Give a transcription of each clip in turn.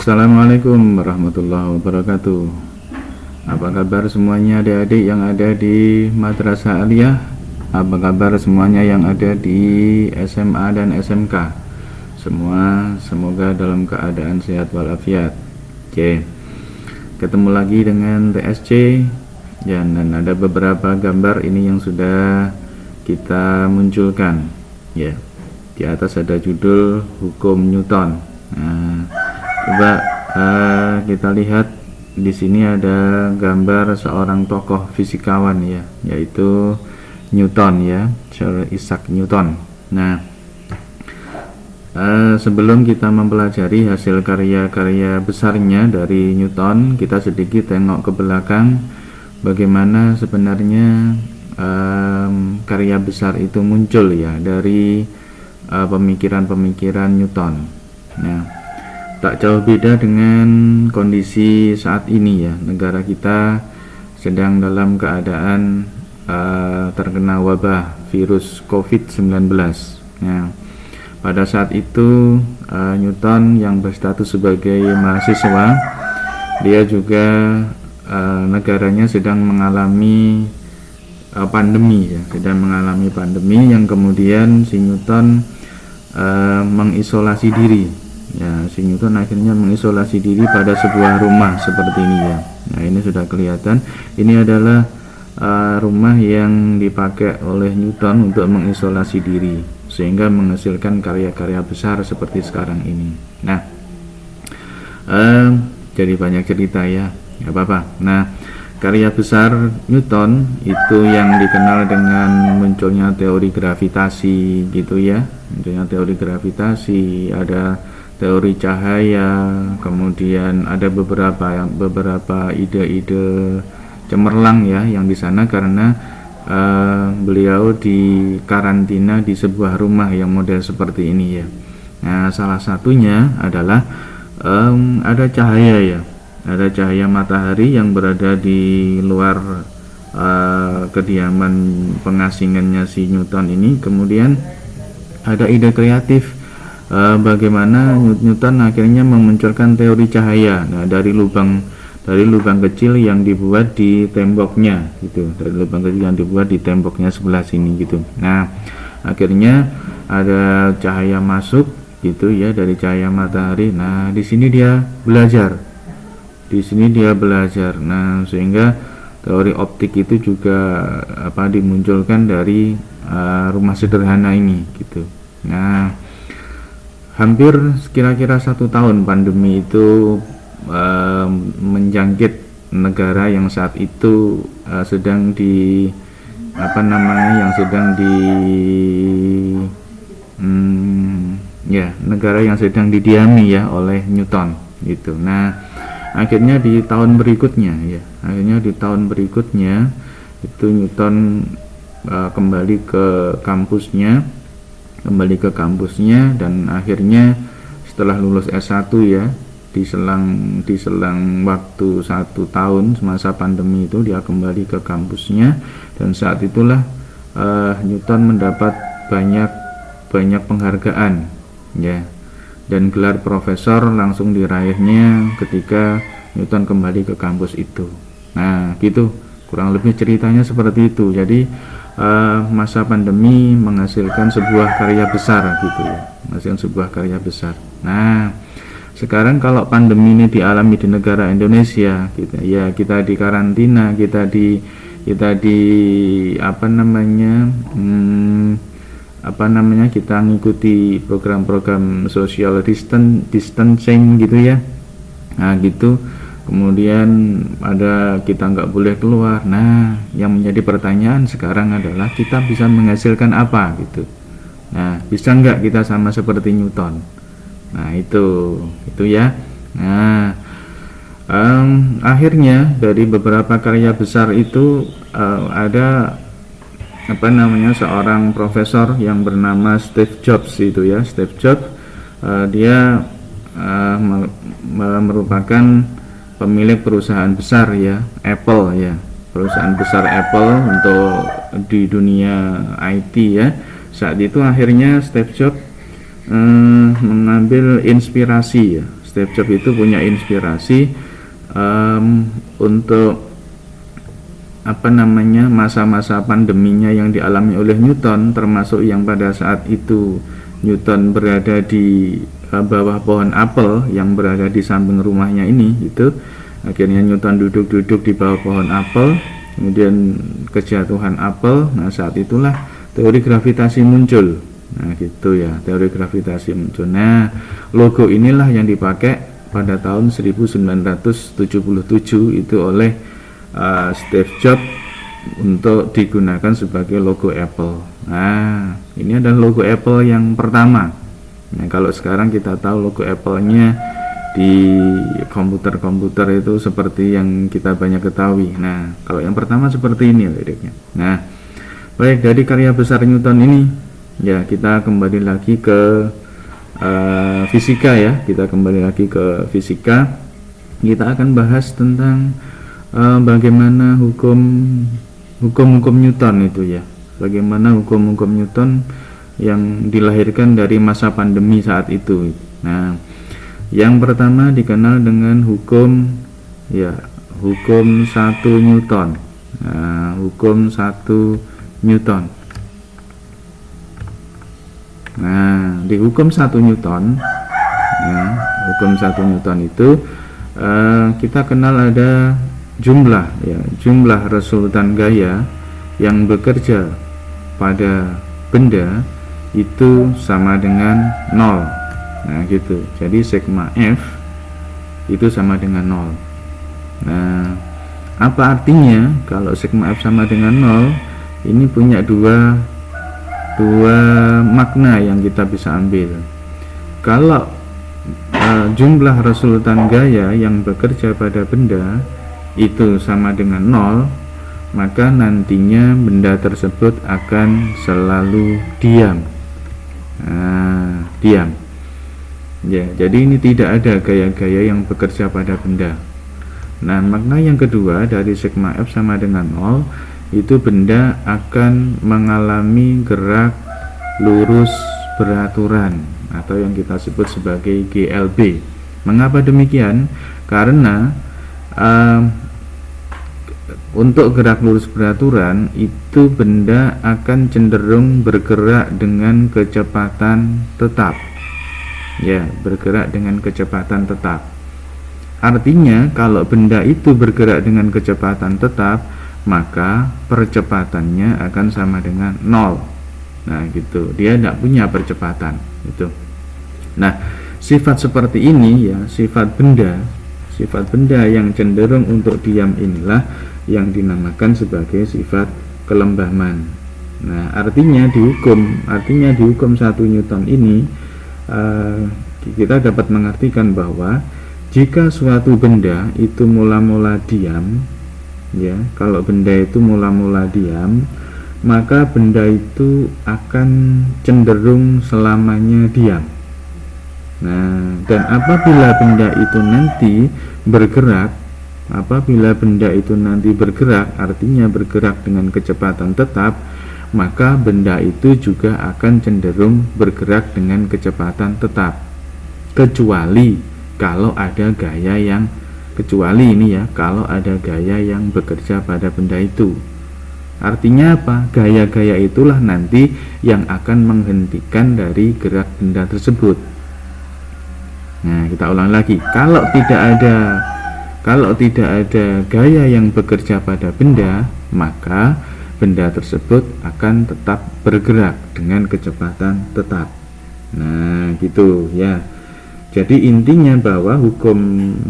Assalamualaikum warahmatullahi wabarakatuh. Apa kabar semuanya adik-adik yang ada di Madrasah Aliyah? Apa kabar semuanya yang ada di SMA dan SMK? Semua semoga dalam keadaan sehat walafiat. Oke, ketemu lagi dengan TSC ya, dan ada beberapa gambar ini yang sudah kita munculkan ya. Di atas ada judul Hukum Newton. Nah, coba kita lihat di sini ada gambar seorang tokoh fisikawan ya, yaitu Newton ya, Sir Isaac Newton. Nah, sebelum kita mempelajari hasil karya-karya besarnya dari Newton, kita sedikit tengok ke belakang bagaimana sebenarnya karya besar itu muncul ya dari pemikiran-pemikiran Newton. Nah, tak jauh beda dengan kondisi saat ini ya. Negara kita sedang dalam keadaan terkena wabah virus COVID-19. Nah, pada saat itu Newton yang berstatus sebagai mahasiswa, dia juga negaranya sedang mengalami pandemi ya, sedang mengalami pandemi yang kemudian si Newton mengisolasi diri ya. Si Newton akhirnya mengisolasi diri pada sebuah rumah seperti ini ya. Nah, ini sudah kelihatan, ini adalah rumah yang dipakai oleh Newton untuk mengisolasi diri sehingga menghasilkan karya-karya besar seperti sekarang ini. Nah, jadi banyak cerita ya, nggak apa-apa. Nah, karya besar Newton itu yang dikenal dengan munculnya teori gravitasi gitu ya. Munculnya teori gravitasi, ada teori cahaya, kemudian ada beberapa ide-ide cemerlang ya yang di sana karena beliau di karantina di sebuah rumah yang model seperti ini ya. Nah, salah satunya adalah ada cahaya ya. Ada cahaya matahari yang berada di luar kediaman pengasingannya si Newton ini. Kemudian ada ide kreatif bagaimana Newton akhirnya memunculkan teori cahaya. Nah, dari lubang kecil yang dibuat di temboknya gitu, dari lubang kecil yang dibuat di temboknya sebelah sini gitu. Nah, akhirnya ada cahaya masuk gitu ya dari cahaya matahari. Nah, di sini dia belajar. Nah, sehingga teori optik itu juga dimunculkan dari rumah sederhana ini gitu. Nah, hampir kira-kira 1 tahun pandemi itu menjangkit negara yang saat itu sedang negara yang sedang didiami ya oleh Newton gitu. Nah, akhirnya di tahun berikutnya itu Newton kembali ke kampusnya dan akhirnya setelah lulus S1 ya, di selang waktu 1 tahun semasa pandemi itu dia kembali ke kampusnya, dan saat itulah Newton mendapat banyak penghargaan ya, dan gelar profesor langsung diraihnya ketika Newton kembali ke kampus itu. Nah, gitu kurang lebih ceritanya seperti itu. Jadi masa pandemi menghasilkan sebuah karya besar gitu ya, Nah, sekarang kalau pandemi ini dialami di negara Indonesia gitu ya, kita di karantina, kita ngikuti program-program social distancing gitu ya. Nah, gitu. Kemudian kita nggak boleh keluar. Nah, yang menjadi pertanyaan sekarang adalah kita bisa menghasilkan apa gitu. Nah, bisa nggak kita sama seperti Newton? Nah, itu ya. Nah, akhirnya dari beberapa karya besar itu ada seorang profesor yang bernama Steve Jobs itu ya. Steve Jobs dia merupakan pemilik perusahaan besar ya, Apple ya, perusahaan besar Apple untuk di dunia IT ya. Saat itu akhirnya Steve Jobs mengambil inspirasi ya. Steve Jobs itu punya inspirasi untuk masa-masa pandeminya yang dialami oleh Newton, termasuk yang pada saat itu Newton berada di bawah pohon apel yang berada di samping rumahnya ini. Itu akhirnya Newton duduk-duduk di bawah pohon apel, kemudian kejatuhan apel. Nah, saat itulah teori gravitasi muncul. Nah, gitu ya, teori gravitasi muncul. Nah, logo inilah yang dipakai pada tahun 1977 itu oleh Steve Jobs untuk digunakan sebagai logo Apple. Nah, ini adalah logo Apple yang pertama. Nah, kalau sekarang kita tahu logo Apple-nya di komputer-komputer itu seperti yang kita banyak ketahui. Nah, kalau yang pertama seperti ini liriknya. Nah, baik, dari karya besar Newton ini ya kita kembali lagi ke fisika ya. Kita kembali lagi ke fisika. Kita akan bahas tentang bagaimana hukum-hukum Newton itu ya. Bagaimana hukum-hukum Newton yang dilahirkan dari masa pandemi saat itu. Nah, yang pertama dikenal dengan hukum 1 Newton. Nah, hukum 1 Newton. Nah, di hukum 1 Newton, hukum 1 Newton itu kita kenal ada jumlah resultan gaya yang bekerja pada benda itu sama dengan 0. Nah, gitu. Jadi sigma F itu sama dengan 0. Nah, apa artinya kalau sigma F sama dengan 0? Ini punya dua makna yang kita bisa ambil. Kalau jumlah resultan gaya yang bekerja pada benda itu sama dengan 0, maka nantinya benda tersebut akan selalu diam. Nah, diam ya, jadi ini tidak ada gaya-gaya yang bekerja pada benda. Nah, makna yang kedua dari sigma F sama dengan 0 itu benda akan mengalami gerak lurus beraturan atau yang kita sebut sebagai GLB. Mengapa demikian? Karena untuk gerak lurus beraturan itu benda akan cenderung bergerak dengan kecepatan tetap. Ya, bergerak dengan kecepatan tetap. Artinya kalau benda itu bergerak dengan kecepatan tetap, maka percepatannya akan sama dengan 0. Nah, gitu. Dia tidak punya percepatan itu. Nah, sifat seperti ini ya, sifat benda yang cenderung untuk diam inilah yang dinamakan sebagai sifat kelembaman. Nah, artinya di hukum 1 Newton ini kita dapat mengartikan bahwa jika suatu benda itu mula-mula diam, ya, kalau benda itu mula-mula diam, maka benda itu akan cenderung selamanya diam. Nah, dan apabila benda itu nanti bergerak, artinya bergerak dengan kecepatan tetap, maka benda itu juga akan cenderung bergerak dengan kecepatan tetap, kecuali kalau ada gaya yang bekerja pada benda itu. Artinya apa? Gaya-gaya itulah nanti yang akan menghentikan dari gerak benda tersebut. Nah, kita ulang lagi. Kalau tidak ada gaya yang bekerja pada benda, maka benda tersebut akan tetap bergerak dengan kecepatan tetap. Nah, gitu ya. Jadi intinya bahwa hukum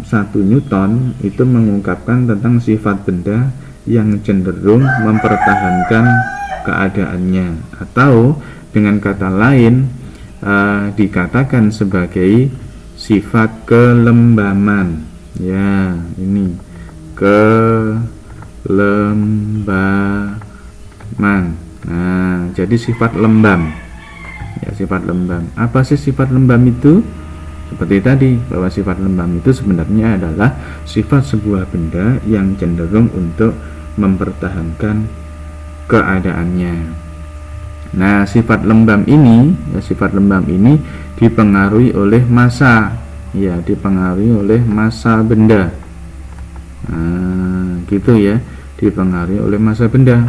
1 Newton itu mengungkapkan tentang sifat benda yang cenderung mempertahankan keadaannya, atau dengan kata lain dikatakan sebagai sifat kelembaman. Ya, ini kelembaman. Nah, jadi sifat lembam. Ya, sifat lembam. Apa sih sifat lembam itu? Seperti tadi, bahwa sifat lembam itu sebenarnya adalah sifat sebuah benda yang cenderung untuk mempertahankan keadaannya. Nah, sifat lembam ini dipengaruhi oleh massa. ya dipengaruhi oleh massa benda. Nah, gitu ya, dipengaruhi oleh massa benda.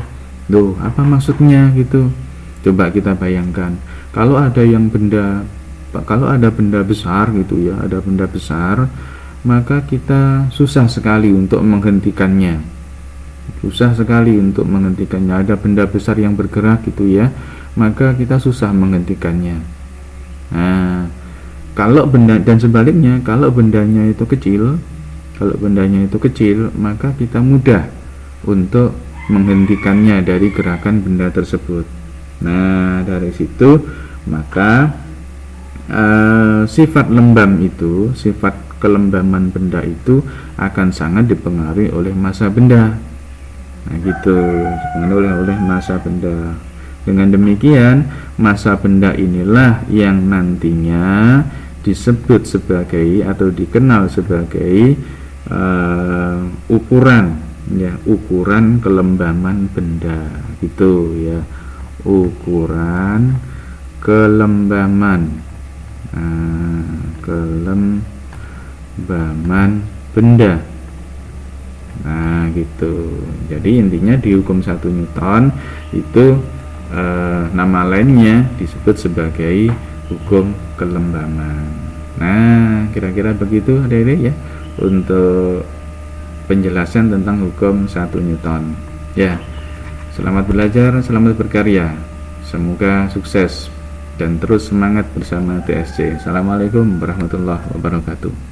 Loh, apa maksudnya gitu? Coba kita bayangkan, kalau ada benda besar gitu ya, ada benda besar, maka kita susah sekali untuk menghentikannya. Susah sekali untuk menghentikannya. Ada benda besar yang bergerak gitu ya, maka kita susah menghentikannya. Nah, kalau benda dan sebaliknya, kalau bendanya itu kecil, maka kita mudah untuk menghentikannya dari gerakan benda tersebut. Nah, dari situ maka sifat kelembaman benda itu akan sangat dipengaruhi oleh massa benda. Nah, gitu, dipengaruhi oleh massa benda. Dengan demikian, massa benda inilah yang nantinya disebut sebagai atau dikenal sebagai ukuran kelembaman benda, gitu ya, ukuran kelembaman benda. Nah, gitu. Jadi intinya di hukum 1 Newton itu nama lainnya disebut sebagai hukum kelembaman. Nah, kira-kira begitu adik-adik ya untuk penjelasan tentang hukum 1 Newton. Ya, selamat belajar, selamat berkarya. Semoga sukses dan terus semangat bersama TSC. Assalamualaikum warahmatullahi wabarakatuh.